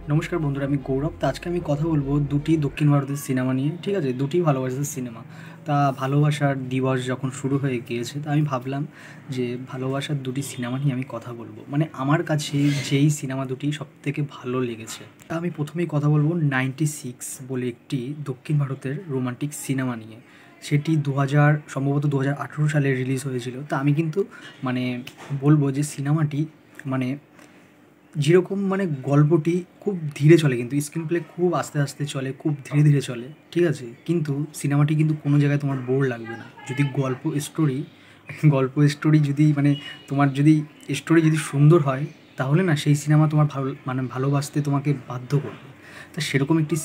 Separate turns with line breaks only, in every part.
নমস্কার বন্ধুরা, আমি গৌরব। তো আজকে আমি কথা বলবো দুটি দক্ষিণ ভারতের সিনেমা নিয়ে। ঠিক আছে, দুটি ভালোবাসার সিনেমা। তা ভালোবাসার দিবস যখন শুরু হয়ে গিয়েছে, তা আমি ভাবলাম যে ভালোবাসার দুটি সিনেমা নিয়ে আমি কথা বলবো। মানে আমার কাছে যেই সিনেমা দুটি সবথেকে ভালো লেগেছে, তা আমি প্রথমেই কথা বলবো 96 বলে একটি দক্ষিণ ভারতের রোমান্টিক সিনেমা নিয়ে। সেটি সম্ভবত 2018 সালে রিলিজ হয়েছিল। তা আমি কিন্তু মানে বলবো যে সিনেমাটি মানে যেরকম মানে গল্পটি খুব ধীরে চলে, কিন্তু স্ক্রিন প্লে খুব আস্তে আস্তে চলে, খুব ধীরে ধীরে চলে। ঠিক আছে, কিন্তু সিনেমাটি কিন্তু কোনো জায়গায় তোমার বোর লাগবে না। যদি গল্প স্টোরি যদি মানে তোমার যদি স্টোরি যদি সুন্দর হয়, তাহলে না সেই সিনেমা তোমার ভালোবাসতে তোমাকে বাধ্য করবে। তা সেরকম একটি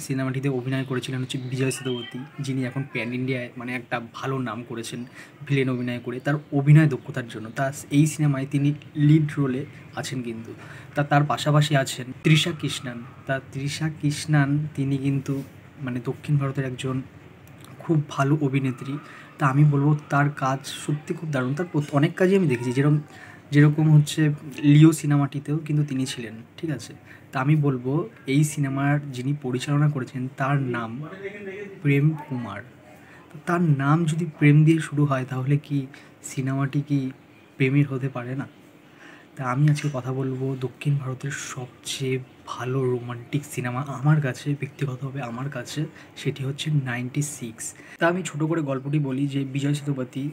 সিনেমাটিতে অভিনয় করেছিলেন হচ্ছে বিজয় সেতুপতি, যিনি এখন প্যান ইন্ডিয়ায় মানে একটা ভালো নাম করেছেন ভিলেন অভিনয় করে তার অভিনয় দক্ষতার জন্য। তা এই সিনেমায় তিনি লিড রোলে আছেন কিন্তু। তার পাশাপাশি আছেন তৃষা কৃষ্ণান। তিনি কিন্তু মানে দক্ষিণ ভারতের একজন খুব ভালো অভিনেত্রী। তা আমি বলবো তার কাজ সত্যি খুব দারুণ। তার অনেক কাজই আমি দেখেছি, যেরকম হচ্ছে লিও সিনেমাটিতেও কিন্তু তিনি ছিলেন। ঠিক আছে, তা আমি বলবো এই সিনেমার যিনি পরিচালনা করেছেন তার নাম প্রেম কুমার। তো তার নাম যদি প্রেম দিয়ে শুরু হয়, তাহলে কি সিনেমাটি কি প্রেমের হতে পারে না? তা আমি আজকে কথা বলবো দক্ষিণ ভারতের সবচেয়ে ভালো রোমান্টিক সিনেমা আমার কাছে, ব্যক্তিগতভাবে আমার কাছে সেটি হচ্ছে 96। তা আমি ছোট করে গল্পটি বলি যে বিজয় সেতুপতি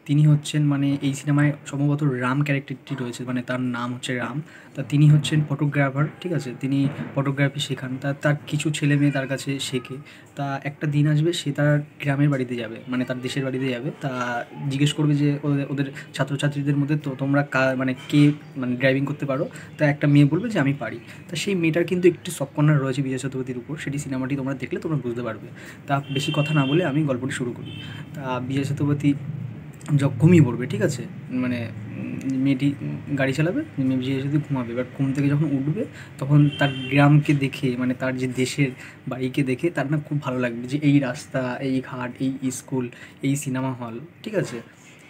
তিনি হচ্ছেন মানে এই সিনেমায় সম্ভবত রাম ক্যারেক্টারটি রয়েছে, মানে তার নাম হচ্ছে রাম। তা তিনি হচ্ছেন ফটোগ্রাফার। ঠিক আছে, তিনি ফটোগ্রাফি শেখান। তার কিছু ছেলে মেয়ে তার কাছে শেখে। তা একটা দিন আসবে, সে তার গ্রামের বাড়িতে যাবে, মানে তার দেশের বাড়িতে যাবে। তা জিজ্ঞেস করবে যে ওদের ছাত্রছাত্রীদের মধ্যে তো তোমরা মানে কে মানে ড্রাইভিং করতে পারো? তা একটা মেয়ে বলবে যে আমি পারি। তা সেই মেয়েটার কিন্তু একটি সব কর্নার রয়েছে বিজয় সেতুপতির উপর। সেটি সিনেমাটি তোমরা দেখলে তোমরা বুঝতে পারবে। তা বেশি কথা না বলে আমি গল্পটি শুরু করি। তা বিজয় সেতুপতি ঘুমিয়ে পড়বে। ঠিক আছে, মানে মেয়েটি গাড়ি চালাবে, বিজয় সেতু ঘুমাবে। এবার ঘুম থেকে যখন উঠবে, তখন তার গ্রামকে দেখে, মানে তার যে দেশের বাড়িকে দেখে তার না খুব ভালো লাগবে যে এই রাস্তা, এই ঘাট, এই স্কুল, এই সিনেমা হল। ঠিক আছে,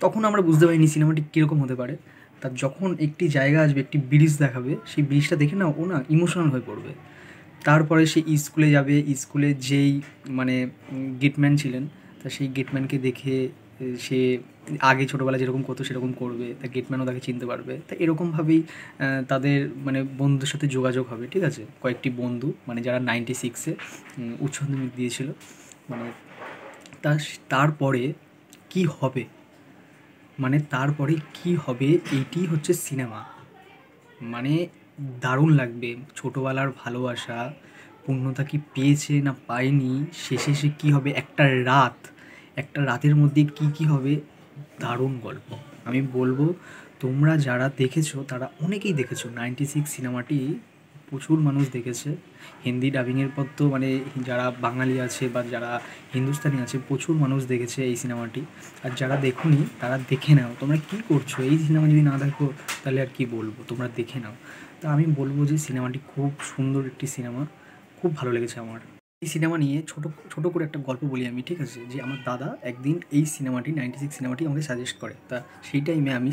তখন আমরা বুঝতে পারিনি সিনেমাটি কীরকম হতে পারে। তার যখন একটি জায়গা আসবে, একটি ব্রিজ দেখাবে, সেই ব্রিজটা দেখে না ও না ইমোশনাল হয়ে পড়বে। তারপরে সে স্কুলে যাবে। স্কুলে যেই মানে গেটম্যান ছিলেন, তা সেই গেটম্যানকে দেখে সে আগে ছোটোবেলায় যেরকম করতো সেরকম করবে। তা গেটম্যানও তাকে চিনতে পারবে। তা এরকমভাবেই তাদের মানে বন্ধুদের সাথে যোগাযোগ হবে। ঠিক আছে, কয়েকটি বন্ধু মানে যারা 96-এ উচ্চ মাধ্যমিক দিয়েছিল। মানে তারপরে কি হবে, মানে তারপরে কি হবে, এইটি হচ্ছে সিনেমা। মানে দারুণ লাগবে। ছোটোবেলার ভালোবাসা পূর্ণতা কি পেয়েছে না পায়নি, শেষে সে কী হবে, একটা রাতের মধ্যে কি হবে। দারুণ গল্প। আমি বলবো তোমরা যারা দেখেছো তারা অনেকেই দেখেছো 96 সিনেমাটি। প্রচুর মানুষ দেখেছে। হিন্দি ডাবিংয়ের পর তো মানে যারা বাঙালি আছে বা যারা হিন্দুস্তানি আছে, প্রচুর মানুষ দেখেছে এই সিনেমাটি। আর যারা দেখোনি তারা দেখে নাও। তোমরা কী করছো, এই সিনেমা যদি না দেখো তাহলে আর কী বলবো, তোমরা দেখে নাও। তা আমি বলবো যে সিনেমাটি খুব সুন্দর একটি সিনেমা, খুব ভালো লেগেছে আমার। এই সিনেমা নিয়ে ছোট করে একটা গল্প বলি আমি। ঠিক আছে, যে আমার দাদা একদিন এই সিনেমাটি 96 সিনেমাটি আমাকে সাজেস্ট করে। তা সেই টাইমে আমি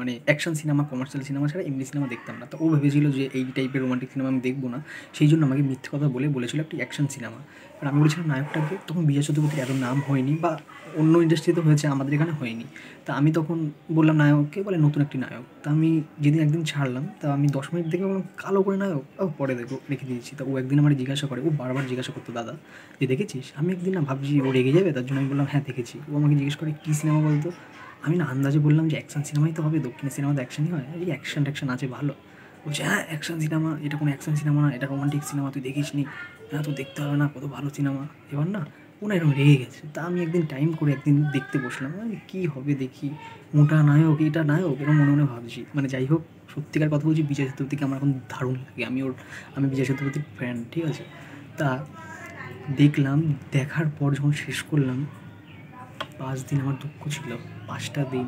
মানে অ্যাকশন সিনেমা, কমার্শিয়াল সিনেমা ছাড়া এমনি সিনেমা দেখতাম না। তো ও ভেবেছিল যে এই টাইপের রোমান্টিক সিনেমা আমি দেখবো না। সেই জন্য আমাকে মিথ্যে কথা বলেছিল একটি অ্যাকশন সিনেমা। আর আমি বলেছিলাম নায়কটাকে। তখন বিজয় সেতুপতির এত নাম হয়নি, বা অন্য ইন্ডাস্ট্রিতে হয়েছে, আমাদের এখানে হয়নি। তা আমি তখন বললাম নায়ককে, বলে নতুন একটি নায়ক। তা আমি যেদিন একদিন ছাড়লাম, তা আমি 10 মিনিট দেখে বললাম কালো করে নায়ক, পরে দেখো রেখে দিয়েছি। তা ও একদিন আমার জিজ্ঞাসা করে, ও বারবার জিজ্ঞাসা করতো দাদা যে দেখেছিস? আমি একদিন না ভাবছি ও রেগে যাবে, তার জন্য আমি বললাম হ্যাঁ দেখেছি। ও আমাকে জিজ্ঞেস করে কী সিনেমা বলতো? আমি না আন্দাজে বললাম যে অ্যাকশন সিনেমাই তো হবে, দক্ষিণের সিনেমা তো অ্যাকশনই হয়, এই অ্যাকশন ট্যাকশন আছে ভালো। বলছে হ্যাঁ অ্যাকশন সিনেমা, এটা কোনো অ্যাকশন সিনেমা না, এটা রোমান্টিক সিনেমা, তুই দেখিস নি? হ্যাঁ তো দেখতে হবে না, কত ভালো সিনেমা। এবার না ও না এরকম রেগে গেছে। তা আমি একদিন টাইম করে একদিন দেখতে বসলাম। আমি কী হবে দেখি, মোটা নায়ক, এটা নায়ক, এরকম মনে মনে ভাবছি। মানে যাই হোক, সত্যিকার কথা বলছি, বিজয় সেতুপতিকে আমার এখন দারুণ লাগে। আমি বিজয় সেতুপতির ফ্যান। ঠিক আছে, তা দেখলাম। দেখার পর যখন শেষ করলাম, 5 দিন আমার দুঃখ ছিল, 5টা দিন।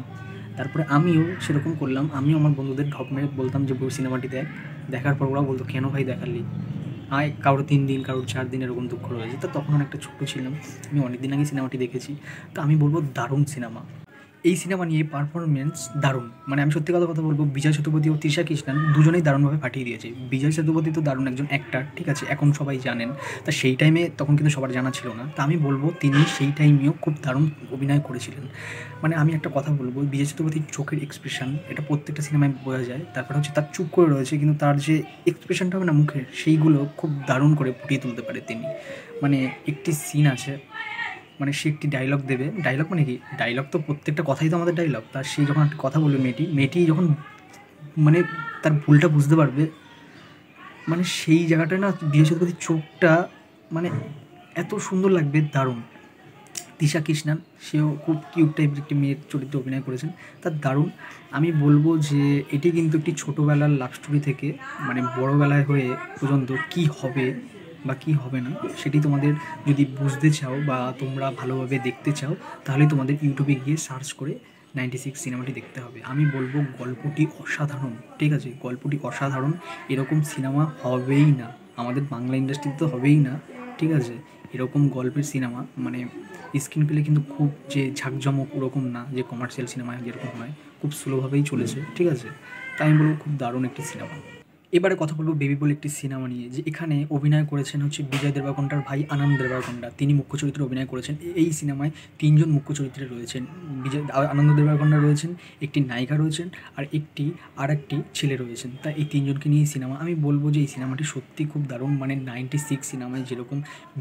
তারপরে আমিও সেরকম করলাম। আমিও আমার বন্ধুদের ঢপ মেরে বলতাম যে পুরো সিনেমাটি দেখার পর ওরা বলতো কেন ভাই দেখালি? কারোর 3 দিন, কারোর 4 দিন এরকম দুঃখ রয়েছে। তো তখন অনেকটা ছোটো ছিলাম, আমি অনেক দিন আগে সিনেমাটি দেখেছি। তো আমি বলবো দারুণ সিনেমা। এই সিনেমা নিয়ে পারফরমেন্স দারুণ, মানে আমি সত্যি কথা বলবো, বিজয় সেতুপতি ও তৃষা কৃষ্ণন দুজনেই দারুণভাবে ফাটিয়ে দিয়েছে। বিজয় সেতুপতি তো দারুণ একজন অ্যাক্টার, ঠিক আছে, এখন সবাই জানেন। তা সেই টাইমে তখন কিন্তু সবার জানা ছিল না। তা আমি বলবো তিনি সেই টাইমেও খুব দারুণ অভিনয় করেছিলেন। মানে আমি একটা কথা বলবো, বিজয় সেতুপতির চোখের এক্সপ্রেশন এটা প্রত্যেকটা সিনেমায় বোঝা যায়। তারপরে হচ্ছে তার চুপ করে রয়েছে, কিন্তু তার যে এক্সপ্রেশনটা হবে না মুখের, সেইগুলো খুব দারুণ করে ফুটিয়ে তুলতে পারে তিনি। মানে একটি সিন আছে, মানে সে একটি ডায়লগ দেবে, ডায়লগ মানে কি, ডায়লগ তো প্রত্যেকটা কথাই তো আমাদের ডায়লগ। তার সে যখন একটা কথা বলবে, মেয়েটি যখন মানে তার ভুলটা বুঝতে পারবে, মানে সেই জায়গাটায় না বিজয় সেতুপতির চোখটা মানে এত সুন্দর লাগবে, দারুণ। তৃষা কৃষ্ণন, সেও খুব কিউট টাইপের একটি মেয়ের চরিত্রে অভিনয় করেছেন, তার দারুণ। আমি বলবো যে এটি কিন্তু একটি ছোটোবেলার লাভ স্টোরি থেকে মানে বড়োবেলায় হয়ে পর্যন্ত কী হবে বা কী হবে না, সেটি তোমাদের যদি বুঝতে চাও বা তোমরা ভালোভাবে দেখতে চাও, তাহলে তোমাদের ইউটিউবে গিয়ে সার্চ করে 96 সিনেমাটি দেখতে হবে। আমি বলবো গল্পটি অসাধারণ, ঠিক আছে, গল্পটি অসাধারণ। এরকম সিনেমা হবেই না, আমাদের বাংলা ইন্ডাস্ট্রিতে তো হবেই না, ঠিক আছে। এরকম গল্পের সিনেমা মানে স্ক্রিন প্লে কিন্তু খুব যে ঝাঁকজমক ওরকম না, যে কমার্শিয়াল সিনেমায় যেরকম হয়, খুব স্লোভাবেই চলেছে, ঠিক আছে। তাই আমি বলবো খুব দারুণ একটি সিনেমা। এবারে কথা বলবো বেবি বলে একটি সিনেমা নিয়ে, যে এখানে অভিনয় করেছেন হচ্ছে বিজয় দেবরকোন্ডার ভাই আনন্দ দেবরকোন্ডা, তিনি মুখ্য চরিত্রে অভিনয় করেছেন। এই সিনেমায় তিনজন মুখ্য চরিত্রে রয়েছেন, আনন্দ দেবরকোন্ডা রয়েছেন, একটি নায়িকা রয়েছেন, আর একটি ছেলে রয়েছেন। তা এই তিনজনকে নিয়ে সিনেমা। আমি বলবো যে এই সিনেমাটি সত্যি খুব দারুণ। মানে 96 সিনেমায় যেরকম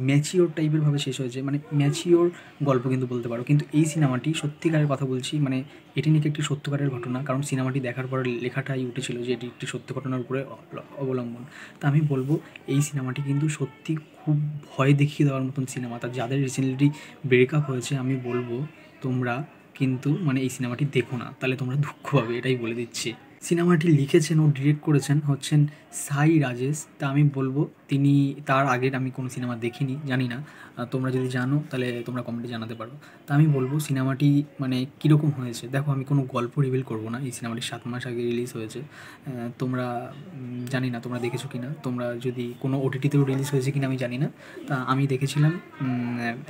ম্যাচিওর টাইপেরভাবে শেষ হয়েছে, মানে ম্যাচিওর গল্প কিন্তু বলতে পারো, কিন্তু এই সিনেমাটি সত্যিকারের কথা বলছি, মানে এটি নাকি একটি সত্যকারের ঘটনা, কারণ সিনেমাটি দেখার পর লেখাটাই উঠেছিল যে এটি একটি সত্য ঘটনার উপরে অবলম্বন। তা আমি বলবো এই সিনেমাটি কিন্তু সত্যি খুব ভয় দেখিয়ে দেওয়ার মতন সিনেমা। তা যাদের রিসেন্টলি ব্রেকআপ হয়েছে, আমি বলবো তোমরা কিন্তু মানে এই সিনেমাটি দেখো না, তাহলে তোমরা দুঃখ পাবে, এটাই বলে দিচ্ছি। সিনেমাটি লিখেছেন ও ডিরেক্ট করেছেন হচ্ছেন সাই রাজেশ। তা আমি বলবো তিনি, তার আগের আমি কোনো সিনেমা দেখিনি, জানি না, তোমরা যদি জানো তাহলে তোমরা কমেন্টে জানাতে পারো। তা আমি বলবো সিনেমাটি মানে কীরকম হয়েছে। দেখো আমি কোনো গল্প রিভিল করবো না, এই সিনেমাটি 7 মাস আগে রিলিজ হয়েছে। তোমরা জানি না তোমরা দেখেছো কি না, তোমরা যদি কোনো ওটিটিতেও রিলিজ হয়েছে কি না আমি জানি না। তা আমি দেখেছিলাম,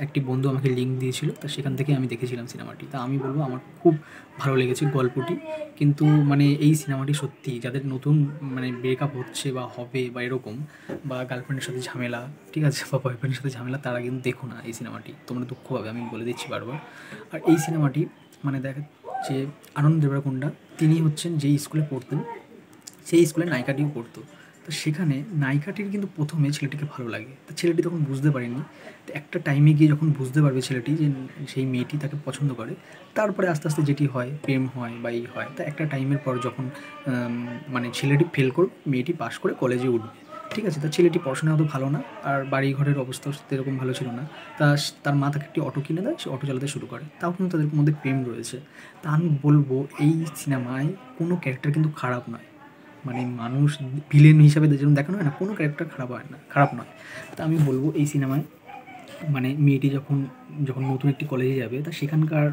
একটি বন্ধু আমাকে লিঙ্ক দিয়েছিল, তা সেখান থেকে আমি দেখেছিলাম সিনেমাটি। তা আমি বলবো আমার খুব ভালো লেগেছে গল্পটি। কিন্তু মানে এই সিনেমাটি সত্যি যাদের নতুন মানে ব্রেকআপ হচ্ছে বা হবে বা এরকম, বা গার্লফ্রেন্ডের সাথে ঝামেলা, ঠিক আছে, বা বয়ফ্রেন্ডের সাথে ঝামেলা, তারা কিন্তু দেখো না এই সিনেমাটি, তোমরা দুঃখ পাবে, আমি বলে দিচ্ছি বারবার। আর এই সিনেমাটি মানে দেখা যে আনন্দ দেবরকোন্ডা, তিনি হচ্ছেন যেই স্কুলে পড়তেন সেই স্কুলে নায়িকাটিও পড়তো। তো সেখানে নায়িকাটির কিন্তু প্রথমে ছেলেটিকে ভালো লাগে, তো ছেলেটি তখন বুঝতে পারেনি। তো একটা টাইমে গিয়ে যখন বুঝতে পারবে ছেলেটি যে সেই মেয়েটি তাকে পছন্দ করে, তারপরে আস্তে আস্তে যেটি হয়, প্রেম হয় বা এই হয়। তা একটা টাইমের পর যখন মানে ছেলেটি ফেল করবে, মেয়েটি পাশ করে কলেজে উঠবে, ঠিক আছে। তা ছেলেটি পড়াশোনা অত ভালো না, আর বাড়ি ঘরের অবস্থাও সেরকম ভালো ছিল না। তার মা তাকে একটি অটো কিনে দেয়, সে অটো চালাতে শুরু করে, তাও কিন্তু তাদের মধ্যে প্রেম রয়েছে। তা আমি বলবো এই সিনেমায় কোনো ক্যারেক্টার কিন্তু খারাপ নয়, মানে মানুষ ভিলেন হিসাবে যেরকম দেখানো হয় না, কোনো ক্যারেক্টার খারাপ হয় না, খারাপ নয়। তা আমি বলবো এই সিনেমায় মানে মেয়েটি যখন যখন নতুন একটি কলেজে যাবে, তা সেখানকার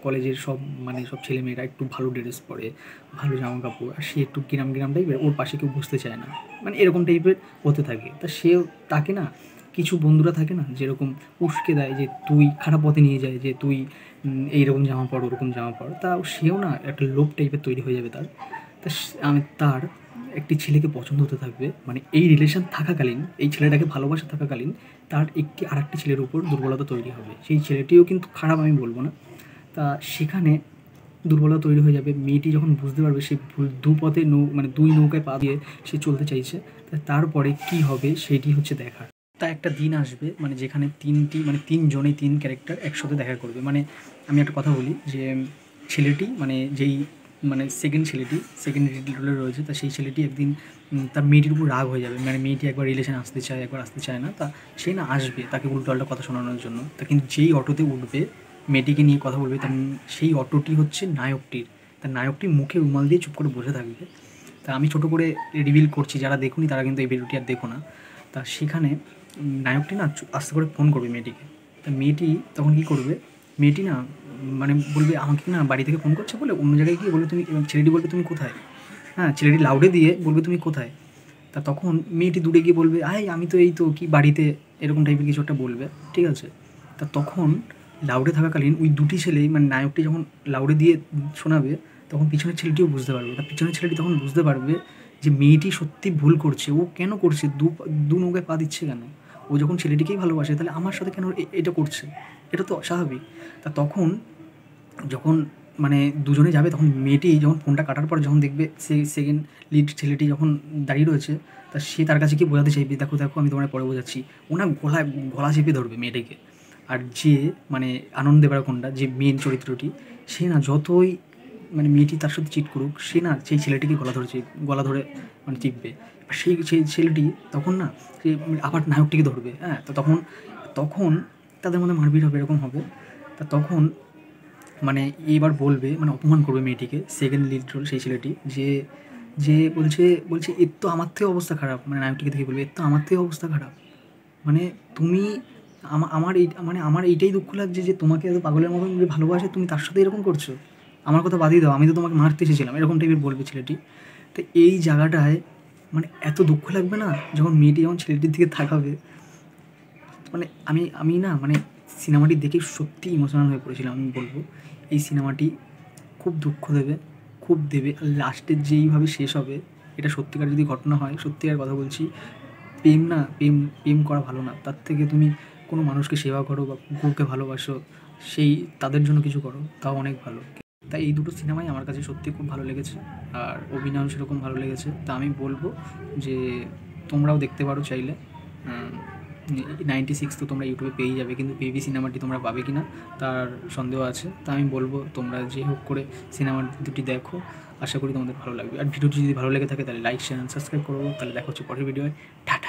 কলেজের সব মানে সব ছেলেমেয়েরা একটু ভালো ড্রেস পরে, ভালো জামা কাপড়, আর সে একটু গ্রাম গ্রাম টাইপের, ওর পাশে কেউ বসতে চায় না, মানে এরকম টাইপের হতে থাকে। তা সেও তাকে না, কিছু বন্ধুরা থাকে না যেরকম উস্কে দেয়, যে তুই খারাপ পথে নিয়ে যায়, যে তুই এইরকম জামা পর, ওরকম জামা পর। তা সেও না একটা লোভ টাইপের তৈরি হয়ে যাবে তার। তা তার একটি ছেলেকে পছন্দ হতে থাকবে, মানে এই রিলেশন থাকাকালীন, এই ছেলেটাকে ভালোবাসা থাকাকালীন তার একটি আরেকটি ছেলের উপর দুর্বলতা তৈরি হবে। সেই ছেলেটিও কিন্তু খারাপ আমি বলবো না। তা সেখানে দুর্বলতা তৈরি হয়ে যাবে। মেয়েটি যখন বুঝতে পারবে সে দুপথে মানে দুই নৌকায় পা দিয়ে সে চলতে চাইছে, তা তারপরে কি হবে সেটি হচ্ছে দেখার। তা একটা দিন আসবে মানে যেখানে তিনজনেই তিন ক্যারেক্টার একসাথে দেখা করবে। মানে আমি একটা কথা বলি যে ছেলেটি মানে যেই মানে সেকেন্ড লিড রোলে রয়েছে, তা সেই ছেলেটি একদিন তার মেয়েটির উপর রাগ হয়ে যাবে। মানে মেয়েটি একবার রিলেশন আসতে চায়, একবার আসতে চায় না। তা সে না আসবে তাকে উল্টোপাল্টা কথা শোনানোর জন্য। তা কিন্তু যেই অটোতে উঠবে, মেয়েটিকে নিয়ে কথা বলবে, তা সেই অটোটি হচ্ছে নায়কটির। তা নায়কটি মুখে রুমাল দিয়ে চুপ করে বসে থাকবে। তা আমি ছোটো করে রিভিল করছি, যারা দেখুনি তারা কিন্তু এই ভিডিওটি আর দেখো না। তা সেখানে নায়কটি না আস্তে করে ফোন করবে মেয়েটিকে। তা মেয়েটি তখন কী করবে, মেয়েটি না মানে বলবে আমাকে না বাড়ি থেকে ফোন করছে বলে, অন্য জায়গায় গিয়ে বলবে তুমি, ছেলেটি বলবে তুমি কোথায়, হ্যাঁ ছেলেটি লাউডে দিয়ে বলবে তুমি কোথায়। তা তখন মেয়েটি দূরে গিয়ে বলবে আমি তো এই তো কি বাড়িতে, এরকম টাইপের কিছু একটা বলবে, ঠিক আছে। তা তখন লাউডে থাকাকালীন ওই দুটি ছেলেই মানে নায়কটি যখন লাউডে দিয়ে শোনাবে তখন পিছনের ছেলেটিও বুঝতে পারবে, তার পিছনের ছেলেটি তখন বুঝতে পারবে যে মেয়েটি সত্যি ভুল করছে, ও কেন করছে, দু নৌকায় পা দিচ্ছে কেন, ও যখন ছেলেটিকেই ভালোবাসে তাহলে আমার সাথে কেন এটা করছে, এটা তো অস্বাভাবিক। তা তখন যখন মানে দুজনে যাবে তখন মেয়েটি যখন ফোনটা কাটার পর যখন দেখবে সেকেন্ড লিড ছেলেটি যখন দাঁড়িয়ে রয়েছে, তা সে তার কাছে কি বোঝাতে চাইবে, দেখো দেখো আমি তোমার পরে বোঝাচ্ছি, ওনার গলা চেপে ধরবে মেয়েটিকে। আর যে মানে আনন্দ দেবরাকোন্ডা যে মেন চরিত্রটি, সে না যতই মানে মেয়েটি তার সাথে চিট করুক, সে না সেই ছেলেটিকে গলা ধরে মানে চিপবে। সেই ছেলেটি তখন না সে আবার নায়কটিকে ধরবে, হ্যাঁ। তো তখন তখন তাদের মধ্যে মারপিট হবে, এরকম হবে। তা তখন মানে এবার বলবে মানে অপমান করবে মেয়েটিকে, সেকেন্ড লিড রোল সেই ছেলেটি, যে যে বলছে এর তো আমার থেকে অবস্থা খারাপ, মানে নায়কটিকে থেকে বলবে এর তো আমার থেকে অবস্থা খারাপ, মানে তুমি আমার এইটাই দুঃখ লাগছে যে তোমাকে এত পাগলের মতন যে ভালোবাসে তুমি তার সাথে এরকম করছো, আমার কথা বাদিয়ে দাও, আমি তো তোমাকে মারতে এসেছিলাম, এরকম টাইপের বলবে ছেলেটি। তো এই জায়গাটায় মানে এত দুঃখ লাগবে না যখন মেয়েটি যখন ছেলেটির দিকে তাকাবে, মানে আমি না মানে সিনেমাটি দেখে সত্যি ইমোশনাল হয়ে পড়েছিলাম। আমি বলবো এই সিনেমাটি খুব দুঃখ দেবে, খুব দেবে, আর লাস্টের যেইভাবে শেষ হবে এটা সত্যিকার যদি ঘটনা হয়, সত্যিকার কথা বলছি, প্রেম করা ভালো না, তার থেকে তুমি কোনো মানুষকে সেবা করো বা কুকুরকে ভালোবাসো, সেই তাদের জন্য কিছু করো, তাও অনেক ভালো। তাই এই দুটো সিনেমাই আমার কাছে সত্যি খুব ভালো লেগেছে, আর অভিনয় সেরকম ভালো লেগেছে। তা আমি বলবো যে তোমরাও দেখতে পারো চাইলে। 96 তো তোমরা ইউটিউবে পেয়েই যাবে, কিন্তু বেবি সিনেমাটি তোমরা পাবে কি না তার সন্দেহ আছে। তা আমি বলবো তোমরা যে হোক করে সিনেমা দুটি দেখো, আশা করি তোমাদের ভালো লাগবে। আর ভিডিওটি যদি ভালো লেগে থাকে তাহলে লাইক শেয়ার সাবস্ক্রাইব করবো। তাহলে দেখা হচ্ছে পরের ভিডিওয়। টাটা।